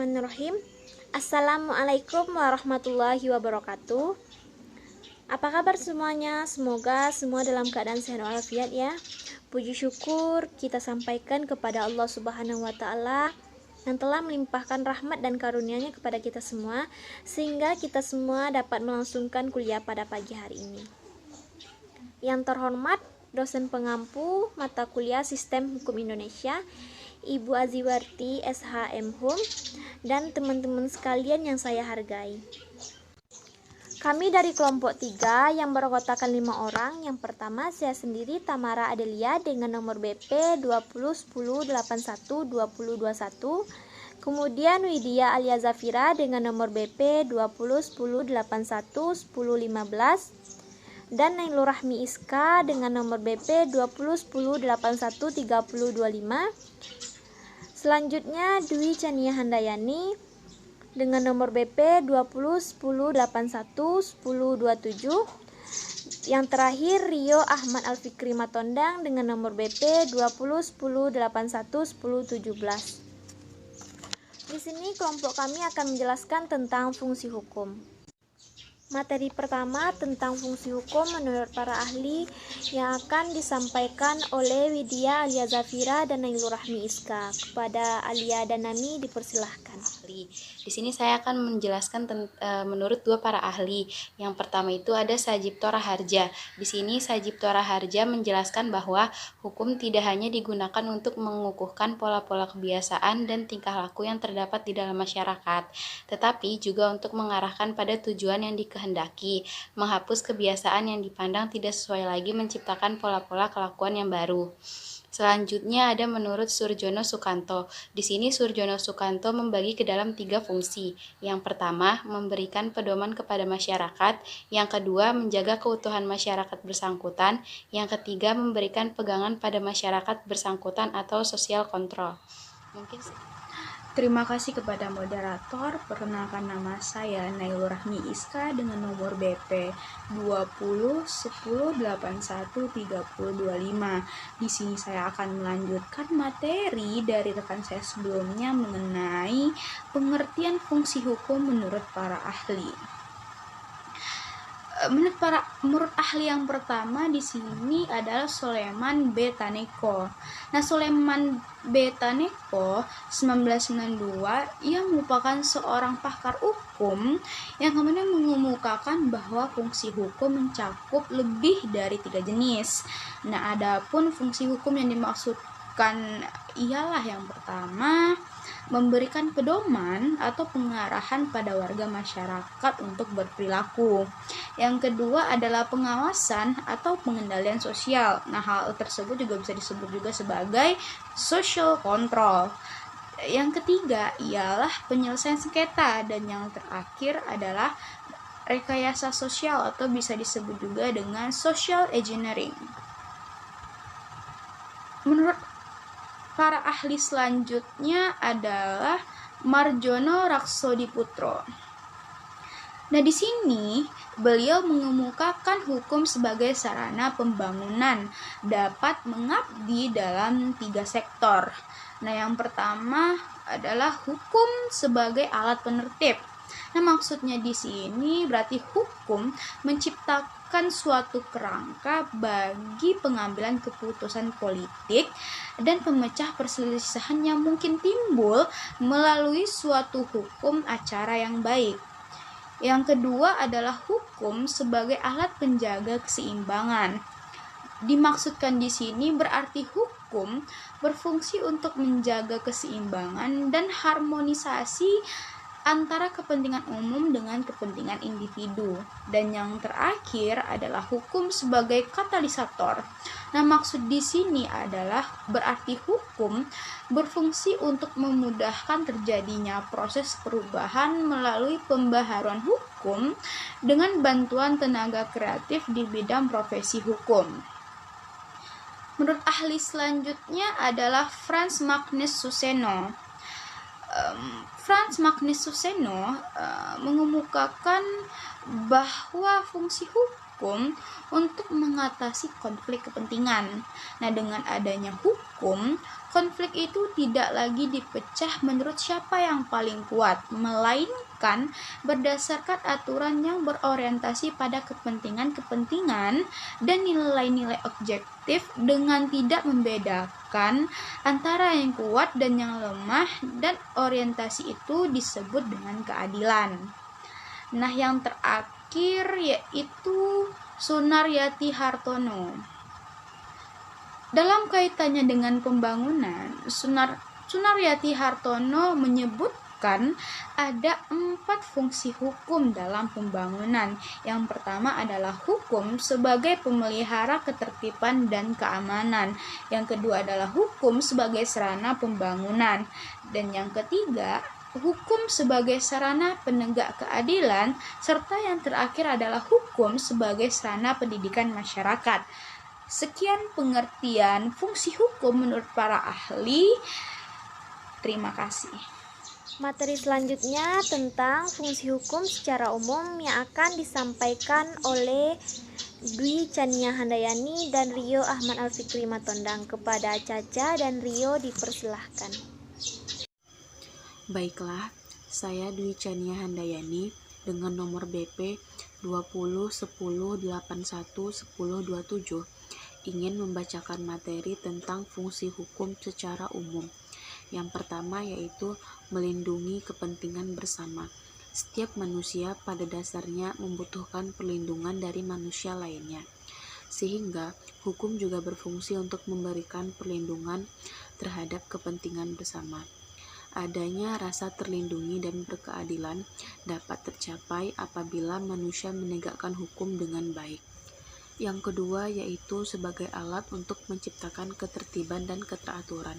Bismillahirrahmanirrahim. Assalamualaikum warahmatullahi wabarakatuh. Apa kabar semuanya? Semoga semua dalam keadaan sehat walafiat ya. Puji syukur kita sampaikan kepada Allah Subhanahu wa Ta'ala yang telah melimpahkan rahmat dan karunia-Nya kepada kita semua, sehingga kita semua dapat melangsungkan kuliah pada pagi hari ini. Yang terhormat dosen pengampu mata kuliah Sistem Hukum Indonesia, Ibu Aziwarti SHM Hum, dan teman-teman sekalian yang saya hargai. Kami dari kelompok 3 yang beranggotakan 5 orang. Yang pertama saya sendiri, Tamara Adelia, dengan nomor BP 2010812021. Kemudian Widya Alia Zafira dengan nomor BP 2010811015. Dan Nailur Rahmi Iska dengan nomor BP 2010813025. Selanjutnya Dwi Chania Handayani dengan nomor BP 2010811027. Yang terakhir Rio Ahmad Alfikri Matondang dengan nomor BP 2010811017. Di sini kelompok kami akan menjelaskan tentang fungsi hukum. Materi pertama tentang fungsi hukum menurut para ahli yang akan disampaikan oleh Widya Alia Zafira dan Nailur Rahmi Iska. Kepada Alia dan Nami dipersilahkan. Di sini saya akan menjelaskan menurut dua para ahli. Yang pertama itu ada Sajipto Raharja. Di sini Sajipto Raharja menjelaskan bahwa hukum tidak hanya digunakan untuk mengukuhkan pola-pola kebiasaan dan tingkah laku yang terdapat di dalam masyarakat, tetapi juga untuk mengarahkan pada tujuan yang dikehendaki, menghapus kebiasaan yang dipandang tidak sesuai lagi, menciptakan pola-pola kelakuan yang baru. Selanjutnya ada menurut Surjono Sukanto. Di sini Surjono Sukanto membagi ke dalam 3 fungsi. Yang pertama, memberikan pedoman kepada masyarakat. Yang kedua, menjaga keutuhan masyarakat bersangkutan. Yang ketiga, memberikan pegangan pada masyarakat bersangkutan atau social control. Terima kasih kepada moderator. Perkenalkan, nama saya Nailur Rahmi Iska dengan nomor BP 2010813025. Di sini saya akan melanjutkan materi dari rekan saya sebelumnya mengenai pengertian fungsi hukum menurut para ahli. Menurut ahli yang pertama di sini adalah Soleman B. Taneko. Nah, Soleman B. Taneko 1992, ia merupakan seorang pakar hukum yang kemudian mengemukakan bahwa fungsi hukum mencakup lebih dari 3 jenis. Nah, adapun fungsi hukum yang dimaksudkan ialah yang pertama, memberikan pedoman atau pengarahan pada warga masyarakat untuk berperilaku. Yang kedua adalah pengawasan atau pengendalian sosial. Nah, hal tersebut juga bisa disebut juga sebagai social control. Yang ketiga ialah penyelesaian sengketa, dan yang terakhir adalah rekayasa sosial atau bisa disebut juga dengan social engineering. Menurut para ahli selanjutnya adalah Marjono Raksodiputro. Nah, di sini beliau mengemukakan hukum sebagai sarana pembangunan dapat mengabdi dalam 3 sektor. Nah, yang pertama adalah hukum sebagai alat penertib. Nah, maksudnya di sini berarti hukum menciptakan suatu kerangka bagi pengambilan keputusan politik dan pemecah perselisihan yang mungkin timbul melalui suatu hukum acara yang baik. Yang kedua adalah hukum sebagai alat penjaga keseimbangan. Dimaksudkan di sini berarti hukum berfungsi untuk menjaga keseimbangan dan harmonisasi antara kepentingan umum dengan kepentingan individu. Dan yang terakhir adalah hukum sebagai katalisator. Nah, maksud di sini adalah berarti hukum berfungsi untuk memudahkan terjadinya proses perubahan melalui pembaharuan hukum dengan bantuan tenaga kreatif di bidang profesi hukum. Menurut ahli selanjutnya adalah Frans Magnus Suseno. Frans Magnus Suseno mengemukakan bahwa fungsi hukum untuk mengatasi konflik kepentingan. Nah, dengan adanya hukum hukum, konflik itu tidak lagi dipecah menurut siapa yang paling kuat, melainkan berdasarkan aturan yang berorientasi pada kepentingan-kepentingan dan nilai-nilai objektif dengan tidak membedakan antara yang kuat dan yang lemah, dan orientasi itu disebut dengan keadilan. Nah, yang terakhir yaitu Sunaryati Hartono. Dalam kaitannya dengan pembangunan, Sunaryati Hartono menyebutkan ada 4 fungsi hukum dalam pembangunan. Yang pertama adalah hukum sebagai pemelihara ketertiban dan keamanan. Yang kedua adalah hukum sebagai sarana pembangunan. Dan yang ketiga, hukum sebagai sarana penegak keadilan, serta yang terakhir adalah hukum sebagai sarana pendidikan masyarakat. Sekian pengertian fungsi hukum menurut para ahli. Terima kasih. Materi selanjutnya tentang fungsi hukum secara umum yang akan disampaikan oleh Dwi Chania Handayani dan Rio Ahmad Alfikri Matondang. Kepada Caca dan Rio dipersilahkan. Baiklah, saya Dwi Chania Handayani dengan nomor BP 2010811027 ingin membacakan materi tentang fungsi hukum secara umum. Yang pertama yaitu melindungi kepentingan bersama. Setiap manusia pada dasarnya membutuhkan perlindungan dari manusia lainnya, sehingga hukum juga berfungsi untuk memberikan perlindungan terhadap kepentingan bersama. Adanya rasa terlindungi dan berkeadilan dapat tercapai apabila manusia menegakkan hukum dengan baik. Yang kedua yaitu sebagai alat untuk menciptakan ketertiban dan keteraturan.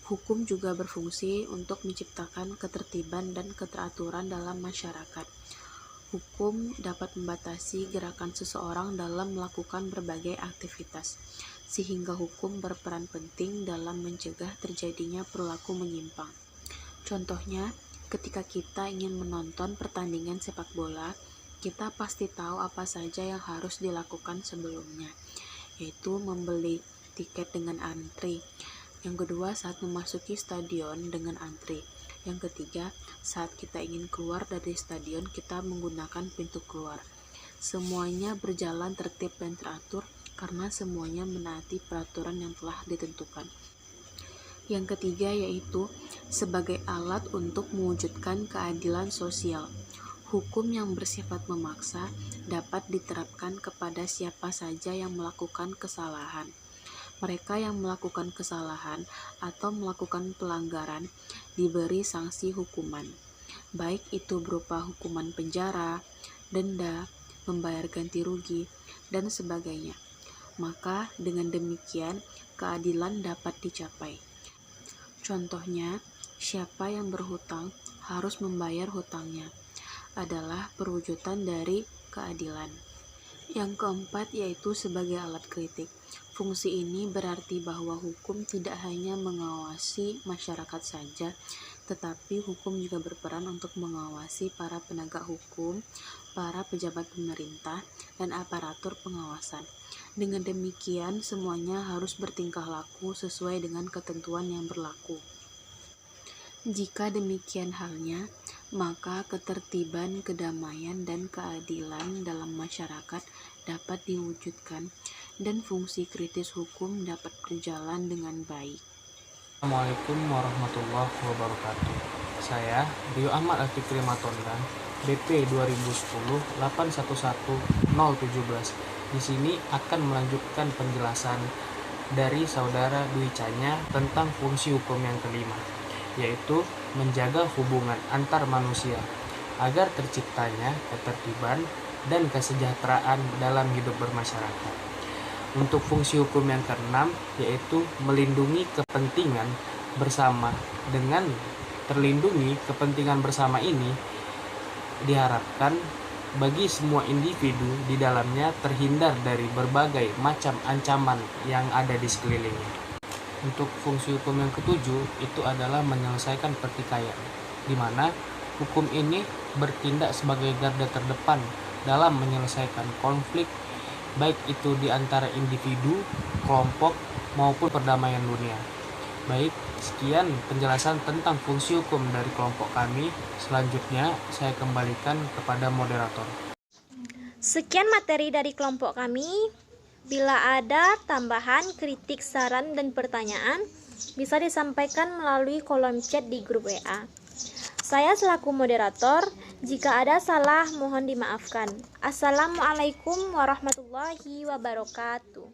Hukum juga berfungsi untuk menciptakan ketertiban dan keteraturan dalam masyarakat. Hukum dapat membatasi gerakan seseorang dalam melakukan berbagai aktivitas, sehingga hukum berperan penting dalam mencegah terjadinya perilaku menyimpang. Contohnya, ketika kita ingin menonton pertandingan sepak bola, kita pasti tahu apa saja yang harus dilakukan sebelumnya, yaitu membeli tiket dengan antri. Yang kedua, saat memasuki stadion dengan antri. Yang ketiga, saat kita ingin keluar dari stadion, kita menggunakan pintu keluar. Semuanya berjalan tertib dan teratur karena semuanya menaati peraturan yang telah ditentukan. Yang ketiga yaitu sebagai alat untuk mewujudkan keadilan sosial. Hukum yang bersifat memaksa dapat diterapkan kepada siapa saja yang melakukan kesalahan. Mereka yang melakukan kesalahan atau melakukan pelanggaran diberi sanksi hukuman, baik itu berupa hukuman penjara, denda, membayar ganti rugi, dan sebagainya. Maka dengan demikian keadilan dapat dicapai. Contohnya, siapa yang berhutang harus membayar hutangnya adalah perwujudan dari keadilan. Yang keempat yaitu sebagai alat kritik. Fungsi ini berarti bahwa hukum tidak hanya mengawasi masyarakat saja, tetapi hukum juga berperan untuk mengawasi para penegak hukum, para pejabat pemerintah, dan aparatur pengawasan. Dengan demikian, semuanya harus bertingkah laku sesuai dengan ketentuan yang berlaku. Jika demikian halnya, maka ketertiban, kedamaian, dan keadilan dalam masyarakat dapat diwujudkan dan fungsi kritis hukum dapat berjalan dengan baik. Assalamualaikum warahmatullahi wabarakatuh. Saya Rio Ahmad Alfikri Matondang, BP 2010811017. Di sini akan melanjutkan penjelasan dari saudara Dwi Chania tentang fungsi hukum yang kelima, yaitu menjaga hubungan antar manusia agar terciptanya ketertiban dan kesejahteraan dalam hidup bermasyarakat. Untuk fungsi hukum yang keenam yaitu melindungi kepentingan bersama. Dengan terlindungi kepentingan bersama ini diharapkan bagi semua individu di dalamnya terhindar dari berbagai macam ancaman yang ada di sekelilingnya. Untuk fungsi hukum yang ketujuh itu adalah menyelesaikan pertikaian, di mana hukum ini bertindak sebagai garda terdepan dalam menyelesaikan konflik, baik itu di antara individu, kelompok, maupun perdamaian dunia. Baik, sekian penjelasan tentang fungsi hukum dari kelompok kami. Selanjutnya, saya kembalikan kepada moderator. Sekian materi dari kelompok kami. Bila ada tambahan, kritik, saran, dan pertanyaan, bisa disampaikan melalui kolom chat di grup WA. Saya selaku moderator, jika ada salah mohon dimaafkan. Assalamualaikum warahmatullahi wabarakatuh.